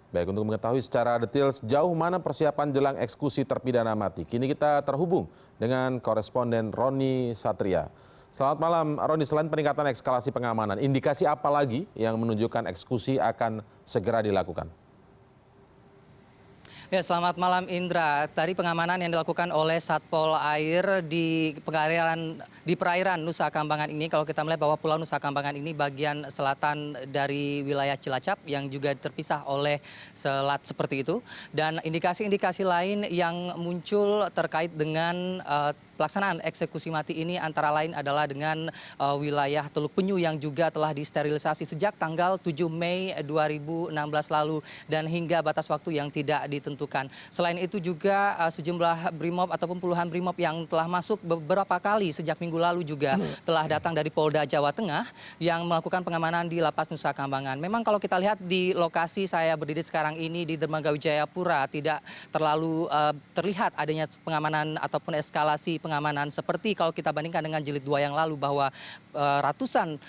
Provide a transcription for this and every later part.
Baik, untuk mengetahui secara detail sejauh mana persiapan jelang eksekusi terpidana mati, kini kita terhubung dengan koresponden Roni Satria. Selamat malam, Roni. Selain peningkatan eskalasi pengamanan, indikasi apa lagi yang menunjukkan eksekusi akan segera dilakukan? Ya, selamat malam Indra. Tadi pengamanan yang dilakukan oleh Satpol Air di perairan Nusa Kambangan ini, kalau kita melihat bahwa Pulau Nusa Kambangan ini bagian selatan dari wilayah Cilacap yang juga terpisah oleh selat seperti itu. Dan indikasi-indikasi lain yang muncul terkait dengan pelaksanaan eksekusi mati ini antara lain adalah dengan wilayah Teluk Penyu yang juga telah disterilisasi sejak tanggal 7 Mei 2016 lalu dan hingga batas waktu yang tidak ditentukan. Selain itu juga sejumlah brimob ataupun puluhan brimob yang telah masuk beberapa kali sejak minggu lalu juga telah datang dari Polda Jawa Tengah yang melakukan pengamanan di Lapas Nusa Kambangan. Memang kalau kita lihat di lokasi saya berdiri sekarang ini di Dermaga Wijayapura tidak terlalu terlihat adanya pengamanan ataupun eskalasi pengamanan seperti kalau kita bandingkan dengan jilid 2 yang lalu bahwa ratusan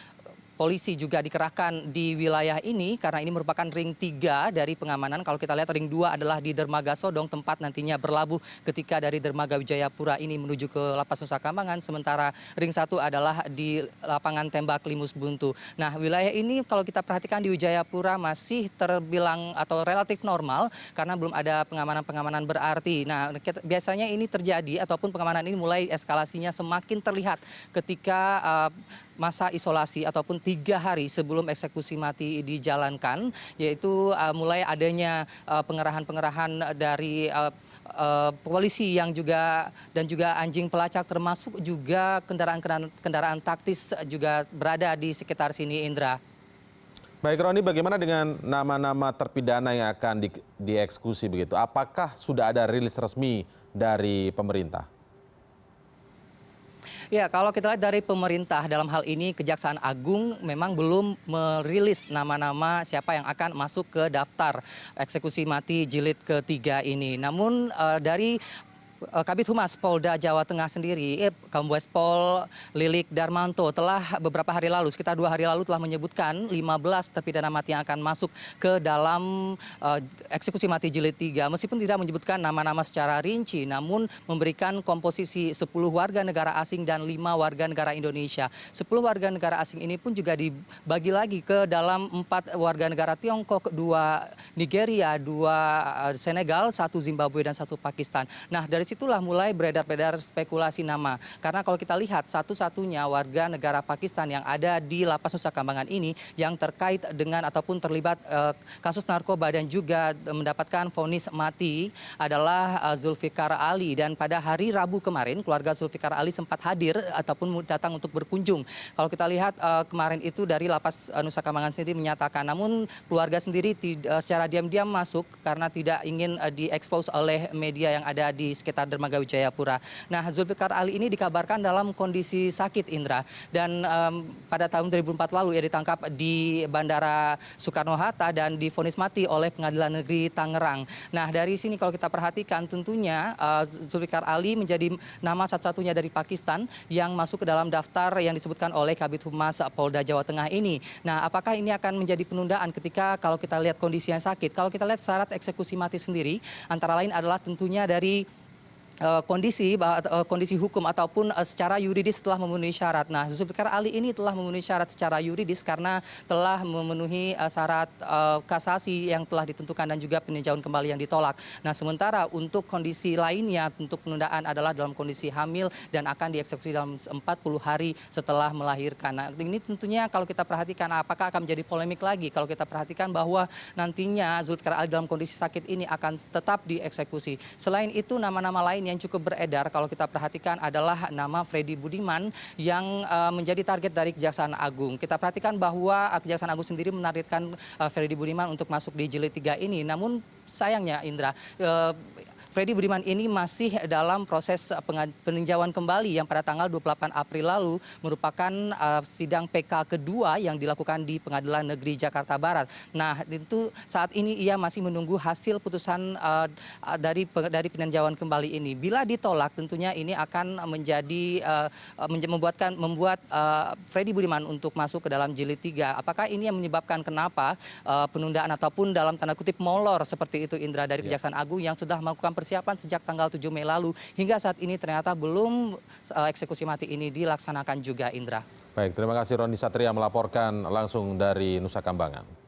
polisi juga dikerahkan di wilayah ini karena ini merupakan ring 3 dari pengamanan. Kalau kita lihat ring 2 adalah di Dermaga Sodong tempat nantinya berlabuh ketika dari Dermaga Wijayapura ini menuju ke Lapas Nusa Kambangan. Sementara ring 1 adalah di lapangan tembak Limus Buntu. Nah, wilayah ini kalau kita perhatikan di Wijayapura masih terbilang atau relatif normal karena belum ada pengamanan-pengamanan berarti. Nah, biasanya ini terjadi ataupun pengamanan ini mulai eskalasinya semakin terlihat ketika masa isolasi ataupun 3 hari sebelum eksekusi mati dijalankan, yaitu mulai adanya pengerahan-pengerahan dari polisi yang juga dan juga anjing pelacak termasuk juga kendaraan taktis juga berada di sekitar sini, Indra. Baik, Roni, bagaimana dengan nama-nama terpidana yang akan dieksekusi begitu? Apakah sudah ada rilis resmi dari pemerintah? Ya, kalau kita lihat dari pemerintah dalam hal ini Kejaksaan Agung memang belum merilis nama-nama siapa yang akan masuk ke daftar eksekusi mati jilid ketiga ini. Namun dari Kabid Humas Polda Jawa Tengah sendiri, Kombes Pol Lilik Darmanto telah beberapa hari lalu, sekitar 2 hari lalu telah menyebutkan 15 terpidana mati yang akan masuk ke dalam eksekusi mati jilid 3. Meskipun tidak menyebutkan nama-nama secara rinci, namun memberikan komposisi 10 warga negara asing dan 5 warga negara Indonesia. 10 warga negara asing ini pun juga dibagi lagi ke dalam 4 warga negara Tiongkok, 2 Nigeria, 2 Senegal, 1 Zimbabwe, dan 1 Pakistan. Nah, dari situlah mulai beredar-beredar spekulasi nama. Karena kalau kita lihat satu-satunya warga negara Pakistan yang ada di Lapas Nusa Kambangan ini yang terkait dengan ataupun terlibat kasus narkoba dan juga mendapatkan vonis mati adalah Zulfikar Ali. Dan pada hari Rabu kemarin keluarga Zulfikar Ali sempat hadir ataupun datang untuk berkunjung. Kalau kita lihat kemarin itu dari Lapas Nusa Kambangan sendiri menyatakan, namun keluarga sendiri secara diam-diam masuk karena tidak ingin diekspos oleh media yang ada di sekitar Dermaga Wijayapura. Nah, Zulfikar Ali ini dikabarkan dalam kondisi sakit, Indra. Dan pada tahun 2004 lalu ia ditangkap di Bandara Soekarno-Hatta dan divonis mati oleh Pengadilan Negeri Tangerang. Nah, dari sini kalau kita perhatikan tentunya Zulfikar Ali menjadi nama satu-satunya dari Pakistan yang masuk ke dalam daftar yang disebutkan oleh Kabid Humas Polda Jawa Tengah ini. Nah, apakah ini akan menjadi penundaan ketika kalau kita lihat kondisi yang sakit? Kalau kita lihat syarat eksekusi mati sendiri antara lain adalah tentunya dari kondisi hukum ataupun secara yuridis telah memenuhi syarat. Nah, Zulfikar Ali ini telah memenuhi syarat secara yuridis karena telah memenuhi syarat kasasi yang telah ditentukan dan juga peninjauan kembali yang ditolak. Nah, sementara untuk kondisi lainnya untuk penundaan adalah dalam kondisi hamil dan akan dieksekusi dalam 40 hari setelah melahirkan. Nah, ini tentunya kalau kita perhatikan apakah akan menjadi polemik lagi kalau kita perhatikan bahwa nantinya Zulfikar Ali dalam kondisi sakit ini akan tetap dieksekusi. Selain itu nama-nama lain yang cukup beredar kalau kita perhatikan adalah nama Freddy Budiman yang menjadi target dari Kejaksaan Agung. Kita perhatikan bahwa Kejaksaan Agung sendiri menargetkan Freddy Budiman untuk masuk di jilid 3 ini. Namun sayangnya, Indra, Freddy Budiman ini masih dalam proses peninjauan kembali yang pada tanggal 28 April lalu merupakan sidang PK kedua yang dilakukan di Pengadilan Negeri Jakarta Barat. Nah, itu saat ini ia masih menunggu hasil putusan dari peninjauan kembali ini. Bila ditolak, tentunya ini akan membuat Freddy Budiman untuk masuk ke dalam jilid 3. Apakah ini yang menyebabkan kenapa penundaan ataupun dalam tanda kutip molor seperti itu, Indra, dari Kejaksaan Agung yang sudah melakukan persiapan sejak tanggal 7 Mei lalu hingga saat ini ternyata belum eksekusi mati ini dilaksanakan juga, Indra. Baik, terima kasih Roni Satria melaporkan langsung dari Nusa Kambangan.